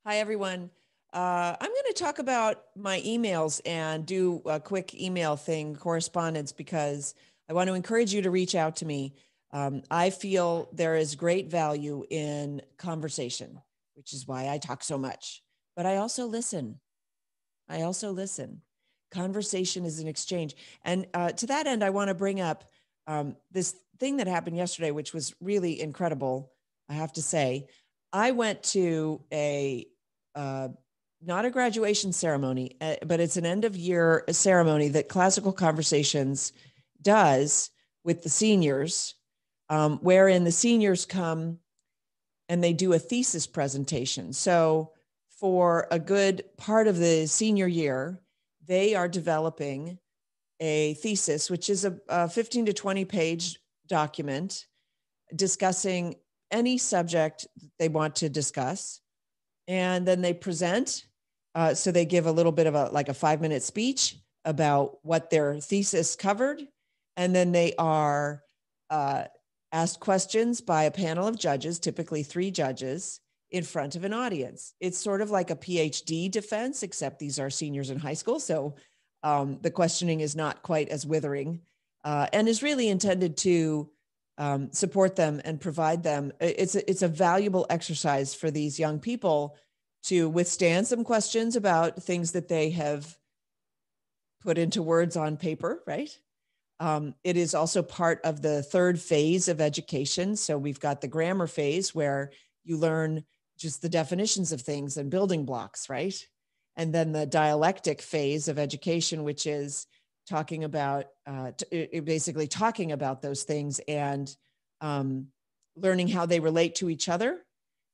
Hi, everyone. I'm going to talk about my emails and do a quick email thing, correspondence, because I want to encourage you to reach out to me. I feel there is great value in conversation, which is why I talk so much. But I also listen. I also listen. Conversation is an exchange. And to that end, I want to bring up this thing that happened yesterday, which was really incredible, I have to say. I went to uh, not a graduation ceremony, but it's an end of year ceremony that Classical Conversations does with the seniors, wherein the seniors come and they do a thesis presentation. So for a good part of the senior year, they are developing a thesis, which is a 15 to 20 page document discussing any subject they want to discuss. And then they present. So they give a little bit of a 5-minute speech about what their thesis covered. And then they are asked questions by a panel of judges, typically 3 judges, in front of an audience. It's sort of like a PhD defense, except these are seniors in high school. So the questioning is not quite as withering and is really intended to support them and provide them. It's a valuable exercise for these young people to withstand some questions about things that they have put into words on paper, right? It is also part of the 3rd phase of education. So we've got the grammar phase where you learn just the definitions of things and building blocks, right? And then the dialectic phase of education, which is talking about, basically talking about those things and learning how they relate to each other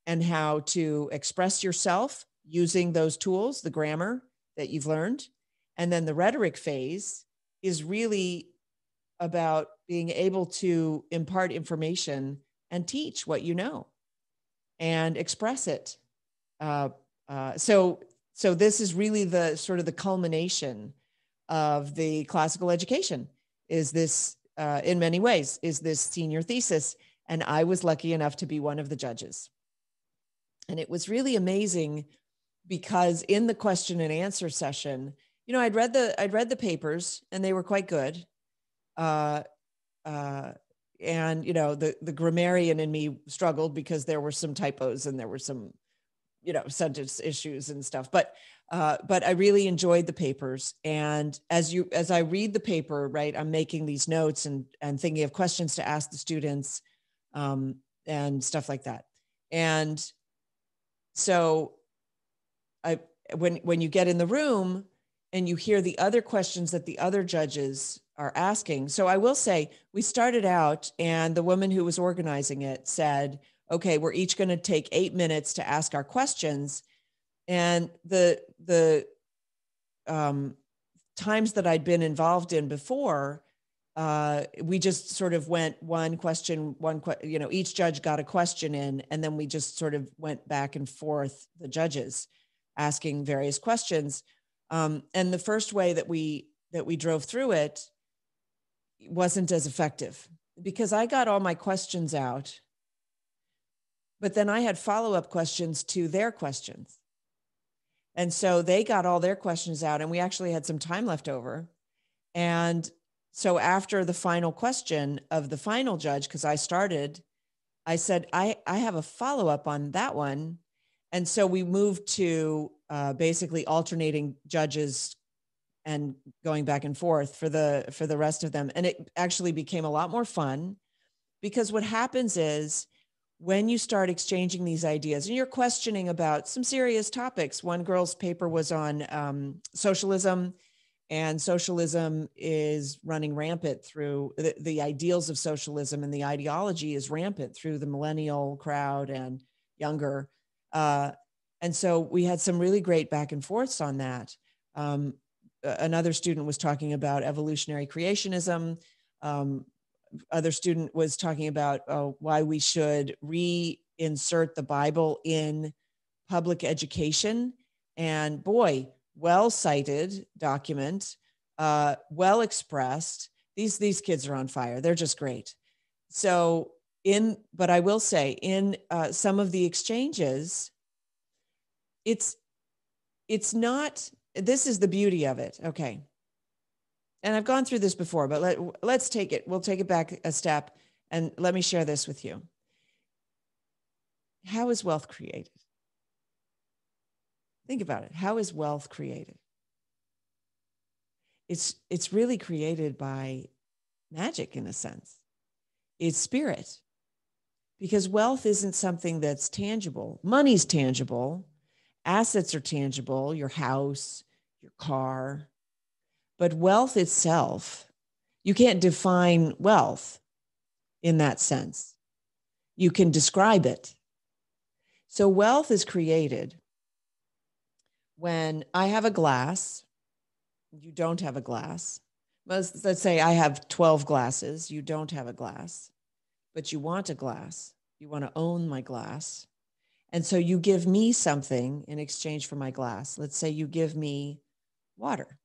and how to express yourself using those tools, the grammar that you've learned. And then the rhetoric phase is really about being able to impart information and teach what you know and express it. So this is really the sort of the culmination of the classical education, is this, in many ways, is this senior thesis. And I was lucky enough to be one of the judges. And it was really amazing because in the question and answer session, I'd read the papers and they were quite good. And the grammarian in me struggled because there were some typos and there were some, sentence issues and stuff. But I really enjoyed the papers. And as I read the paper, right, I'm making these notes and thinking of questions to ask the students, and stuff like that. And so when you get in the room and you hear the other questions that the other judges are asking. So I will say, we started out and the woman who was organizing it said, okay, we're each going to take 8 minutes to ask our questions. And the times that I'd been involved in before, we just sort of went one question, each judge got a question in, and then we just sort of went back and forth, the judges asking various questions. And the first way that we drove through it wasn't as effective because I got all my questions out, but then I had follow-up questions to their questions. And so they got all their questions out and we actually had some time left over. And so after the final question of the final judge, because I started, I said, I have a follow-up on that one. And so we moved to basically alternating judges and going back and forth for the rest of them. And it actually became a lot more fun because what happens is when you start exchanging these ideas and you're questioning about some serious topics. One girl's paper was on socialism, and socialism is running rampant through the ideals of socialism, and the ideology is rampant through the millennial crowd and younger. And so we had some really great back and forths on that. Another student was talking about evolutionary creationism. Other student was talking about why we should reinsert the Bible in public education. And boy, well cited document, well expressed. These kids are on fire. They're just great. So but I will say in some of the exchanges, it's not, this is the beauty of it. Okay. And I've gone through this before, but let's take it. We'll take it back a step and let me share this with you. How is wealth created? Think about it. How is wealth created? It's really created by magic in a sense. It's spirit. Because wealth isn't something that's tangible. Money's tangible. Assets are tangible, your house, your car. But wealth itself, you can't define wealth in that sense. You can describe it. So wealth is created when I have a glass, you don't have a glass. Let's say I have 12 glasses, you don't have a glass, but you want a glass. You want to own my glass. And so you give me something in exchange for my glass. Let's say you give me water.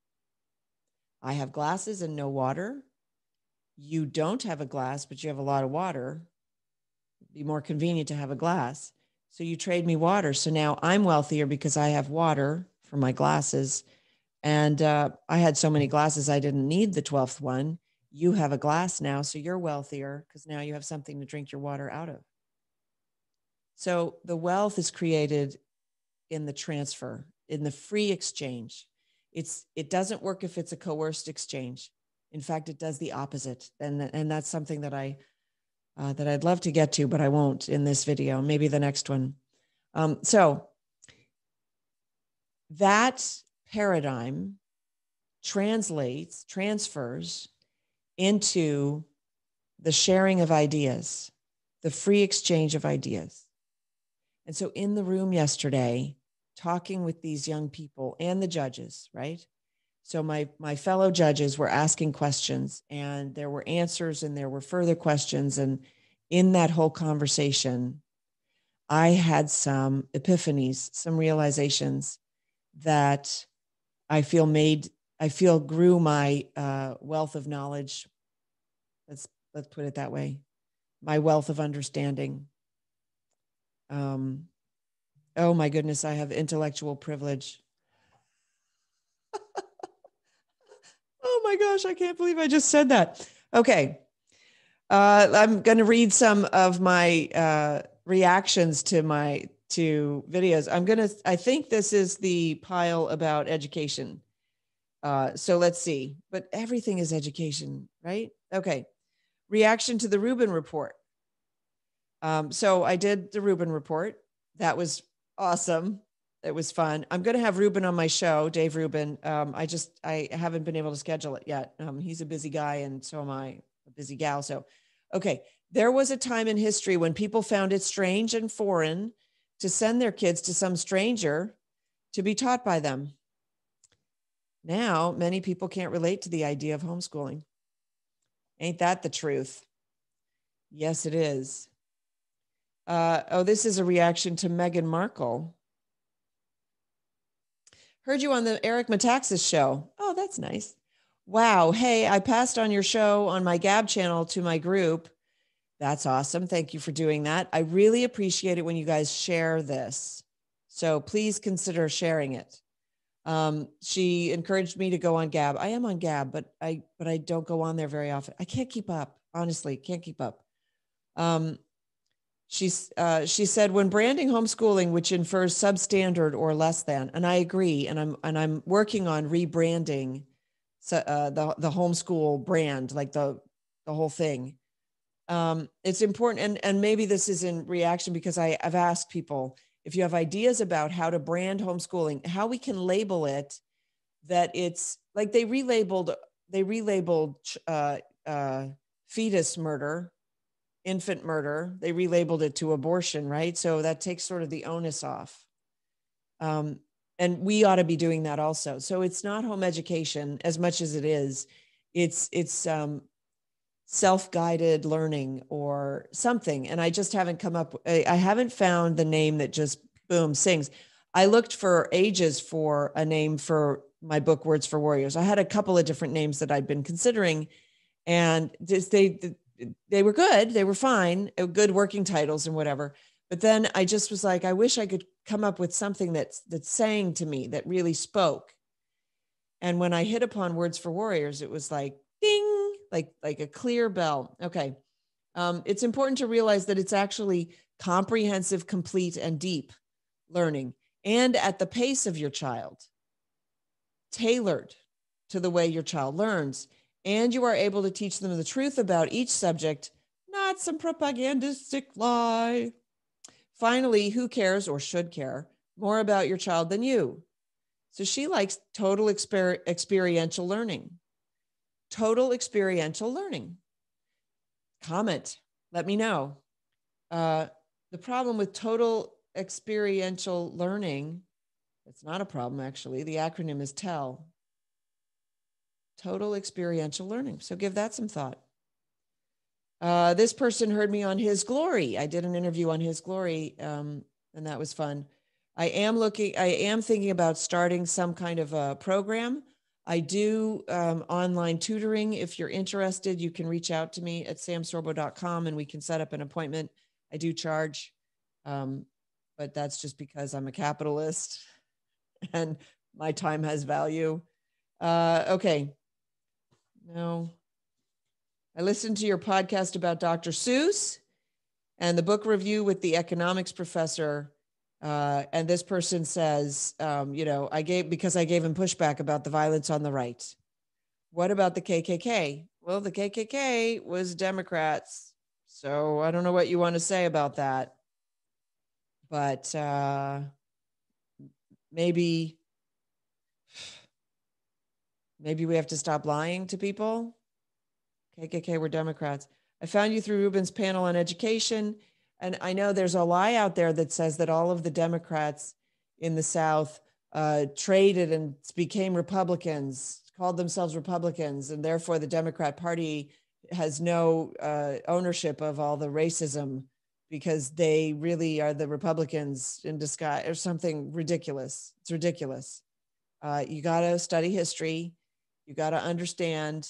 I have glasses and no water. You don't have a glass, but you have a lot of water. It'd be more convenient to have a glass. So you trade me water. So now I'm wealthier because I have water for my glasses. And I had so many glasses, I didn't need the 12th one. You have a glass now, so you're wealthier because now you have something to drink your water out of. So the wealth is created in the transfer, in the free exchange. It doesn't work if it's a coerced exchange. In fact, it does the opposite. And that's something that I'd love to get to, but I won't in this video, maybe the next one. So that paradigm transfers into the sharing of ideas, the free exchange of ideas. And so in the room yesterday, talking with these young people and the judges, right? So my fellow judges were asking questions and there were answers and there were further questions. And in that whole conversation, I had some epiphanies, some realizations that I feel grew my wealth of knowledge. Let's put it that way. My wealth of understanding. Oh my goodness, I have intellectual privilege. Oh my gosh, I can't believe I just said that. Okay. I'm going to read some of my reactions to videos. I think this is the pile about education. So let's see, but everything is education, right? Okay. Reaction to the Rubin report. So I did the Rubin report. That was awesome. It was fun. I'm going to have Rubin on my show, Dave Rubin. I haven't been able to schedule it yet. He's a busy guy and so am I, a busy gal. So, okay. There was a time in history when people found it strange and foreign to send their kids to some stranger to be taught by them. Now, many people can't relate to the idea of homeschooling. Ain't that the truth? Yes, it is. This is a reaction to Meghan Markle. Heard you on the Eric Metaxas show. Oh, that's nice. Wow. Hey, I passed on your show on my Gab channel to my group. That's awesome. Thank you for doing that. I really appreciate it when you guys share this. So please consider sharing it. She encouraged me to go on Gab. I am on Gab, but I don't go on there very often. I can't keep up. Honestly, can't keep up. She said, when branding homeschooling, which infers substandard or less than, and I agree, and I'm working on rebranding the homeschool brand, like the whole thing. It's important, and maybe this is in reaction because I've asked people if you have ideas about how to brand homeschooling, how we can label it, that it's like they relabeled fetus murder, infant murder. They relabeled it to abortion, right? So that takes sort of the onus off. And we ought to be doing that also. So it's not home education as much as it is. It's self-guided learning or something. And I just haven't I haven't found the name that just boom sings. I looked for ages for a name for my book, Words for Warriors. I had a couple of different names that I'd been considering, and they were good. They were fine, good working titles and whatever. But then I just was like, I wish I could come up with something that's saying to me, that really spoke. And when I hit upon Words for Warriors, it was like, ding, like a clear bell. Okay. It's important to realize that it's actually comprehensive, complete, and deep learning, and at the pace of your child, tailored to the way your child learns. And you are able to teach them the truth about each subject, not some propagandistic lie. Finally, who cares or should care more about your child than you? So she likes total experiential learning. Total experiential learning. Comment. Let me know. The problem with total experiential learning, it's not a problem actually. The acronym is TELL. Total experiential learning. So give that some thought. This person heard me on His Glory. I did an interview on His Glory, and that was fun. I am thinking about starting some kind of a program. I do online tutoring. If you're interested, you can reach out to me at samsorbo.com and we can set up an appointment. I do charge, but that's just because I'm a capitalist and my time has value. Okay. No. I listened to your podcast about Dr. Seuss and the book review with the economics professor. And this person says, I gave him pushback about the violence on the right. What about the KKK? Well, the KKK was Democrats. So I don't know what you want to say about that. But maybe we have to stop lying to people. KKK were Democrats. I found you through Ruben's panel on education. And I know there's a lie out there that says that all of the Democrats in the South traded and became Republicans, called themselves Republicans, and therefore the Democrat Party has no ownership of all the racism because they really are the Republicans in disguise or something ridiculous. It's ridiculous. You got to study history. You got to understand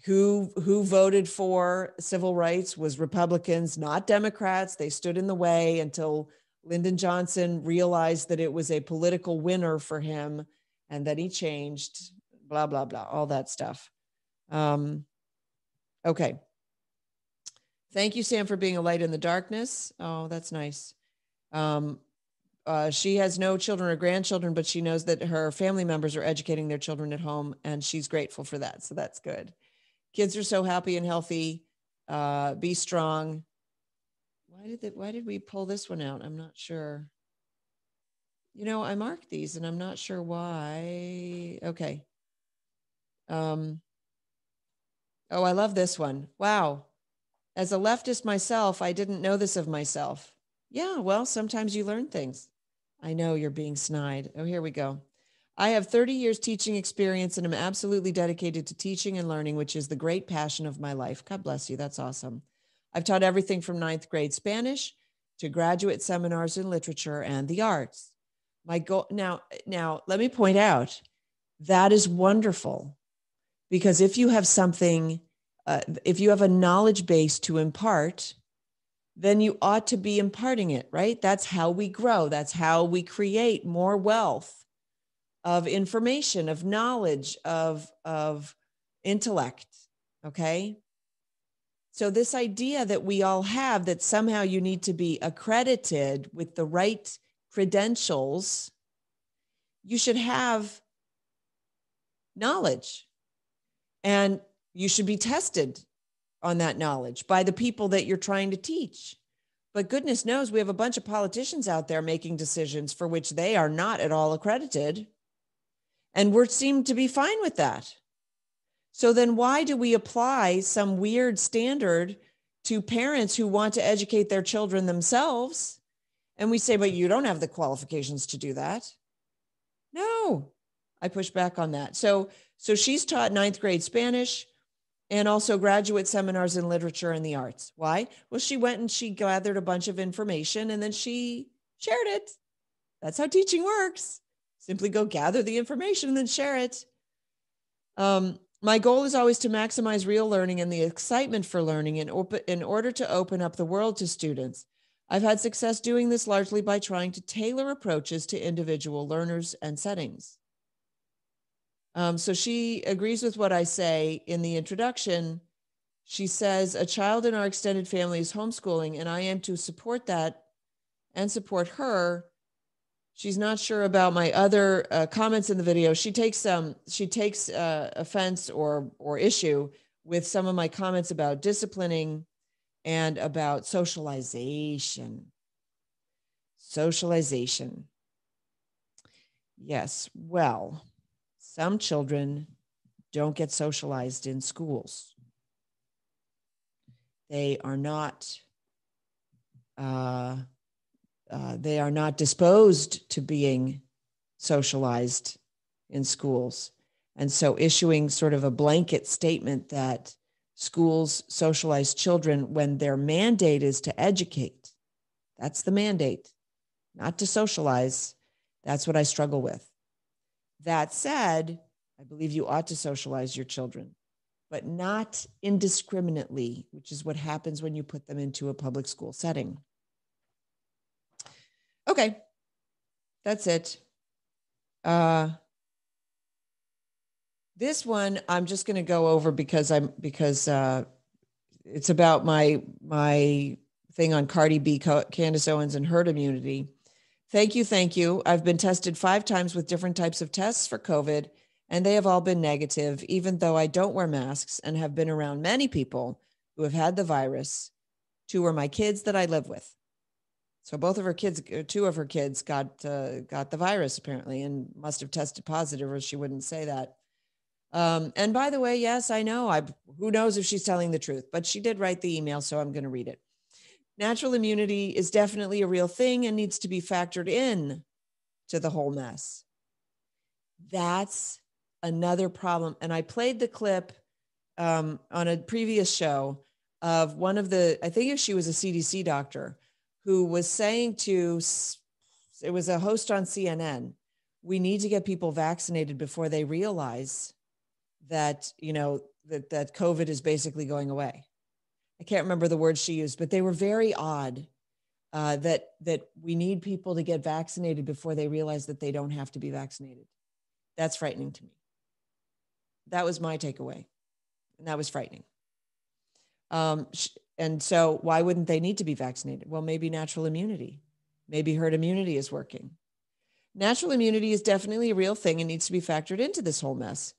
who voted for civil rights was Republicans, not Democrats. They stood in the way until Lyndon Johnson realized that it was a political winner for him, and then he changed, blah, blah, blah, all that stuff. Okay. Thank you, Sam, for being a light in the darkness. Oh, that's nice. She has no children or grandchildren, but she knows that her family members are educating their children at home, and she's grateful for that. So that's good. Kids are so happy and healthy. Be strong. Why did we pull this one out? I'm not sure. I marked these and I'm not sure why. Okay. Oh, I love this one. Wow. As a leftist myself, I didn't know this of myself. Yeah, well, sometimes you learn things. I know you're being snide. Oh, here we go. I have 30 years teaching experience and am absolutely dedicated to teaching and learning, which is the great passion of my life. God bless you. That's awesome. I've taught everything from 9th grade Spanish to graduate seminars in literature and the arts. My goal now, let me point out that is wonderful, because if you have something, if you have a knowledge base to impart, then you ought to be imparting it, right? That's how we grow. That's how we create more wealth of information, of knowledge, of intellect, okay? So this idea that we all have that somehow you need to be accredited with the right credentials, you should have knowledge and you should be tested on that knowledge by the people that you're trying to teach. But goodness knows we have a bunch of politicians out there making decisions for which they are not at all accredited. And we seem to be fine with that. So then why do we apply some weird standard to parents who want to educate their children themselves? And we say, but you don't have the qualifications to do that. No, I push back on that. So she's taught 9th grade Spanish and also graduate seminars in literature and the arts. Why? Well, she went and she gathered a bunch of information and then she shared it. That's how teaching works. Simply go gather the information and then share it. My goal is always to maximize real learning and the excitement for learning in order to open up the world to students. I've had success doing this largely by trying to tailor approaches to individual learners and settings. So she agrees with what I say in the introduction. She says, a child in our extended family is homeschooling, and I am to support that and support her. She's not sure about my other comments in the video. She takes offense or issue with some of my comments about disciplining and about socialization. Socialization. Yes, well, some children don't get socialized in schools. They are not disposed to being socialized in schools. And so issuing sort of a blanket statement that schools socialize children when their mandate is to educate, that's the mandate, not to socialize. That's what I struggle with. That said, I believe you ought to socialize your children, but not indiscriminately, which is what happens when you put them into a public school setting. Okay, that's it. This one I'm just going to go over because it's about my thing on Cardi B, Candace Owens, and herd immunity. Thank you. I've been tested 5 times with different types of tests for COVID, and they have all been negative, even though I don't wear masks and have been around many people who have had the virus. 2 are my kids that I live with. So 2 of her kids got the virus apparently, and must have tested positive, or she wouldn't say that. And by the way, yes, I know. Who knows if she's telling the truth, but she did write the email, so I'm going to read it. Natural immunity is definitely a real thing and needs to be factored in to the whole mess. That's another problem. And I played the clip on a previous show of one of I think she was a CDC doctor, who was saying it was a host on CNN, we need to get people vaccinated before they realize that, that COVID is basically going away. I can't remember the words she used, but they were very odd, that we need people to get vaccinated before they realize that they don't have to be vaccinated. That's frightening to me. That was my takeaway. And that was frightening. And so why wouldn't they need to be vaccinated? Well, maybe natural immunity. Maybe herd immunity is working. Natural immunity is definitely a real thing and needs to be factored into this whole mess.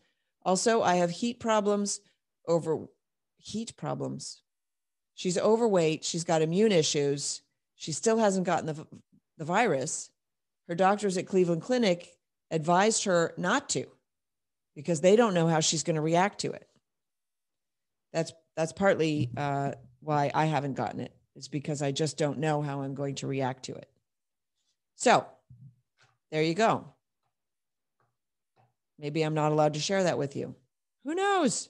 Also, I have heat problems. She's overweight. She's got immune issues. She still hasn't gotten the virus. Her doctors at Cleveland Clinic advised her not to, because they don't know how she's going to react to it. That's partly why I haven't gotten it. It's because I just don't know how I'm going to react to it. So there you go. Maybe I'm not allowed to share that with you. Who knows?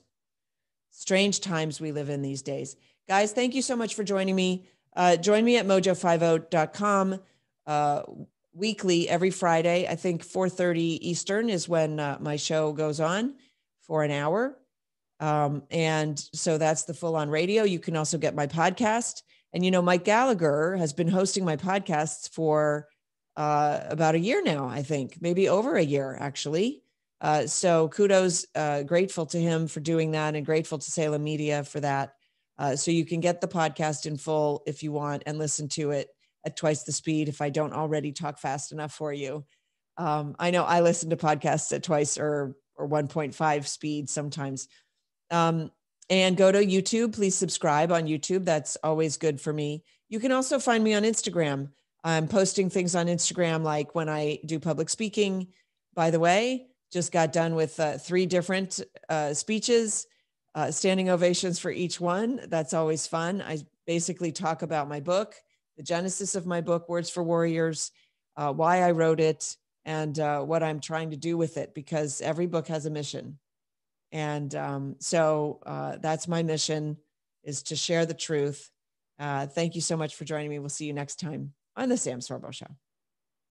Strange times we live in these days. Guys, thank you so much for joining me. Join me at mojo50.com weekly every Friday. I think 4:30 Eastern is when my show goes on for an hour. And so that's the full on radio. You can also get my podcast. And, Mike Gallagher has been hosting my podcasts for about a year now, I think, maybe over a year, actually. So kudos, grateful to him for doing that, and grateful to Salem Media for that. So you can get the podcast in full if you want and listen to it at twice the speed if I don't already talk fast enough for you. I know I listen to podcasts at twice or 1.5 speed sometimes. And go to YouTube. Please subscribe on YouTube. That's always good for me. You can also find me on Instagram. I'm posting things on Instagram, like when I do public speaking. By the way, just got done with 3 different speeches, standing ovations for each one. That's always fun. I basically talk about my book, the genesis of my book, Words for Warriors, why I wrote it, and what I'm trying to do with it, because every book has a mission. And so that's my mission, is to share the truth. Thank you so much for joining me. We'll see you next time on the Sam Sorbo Show.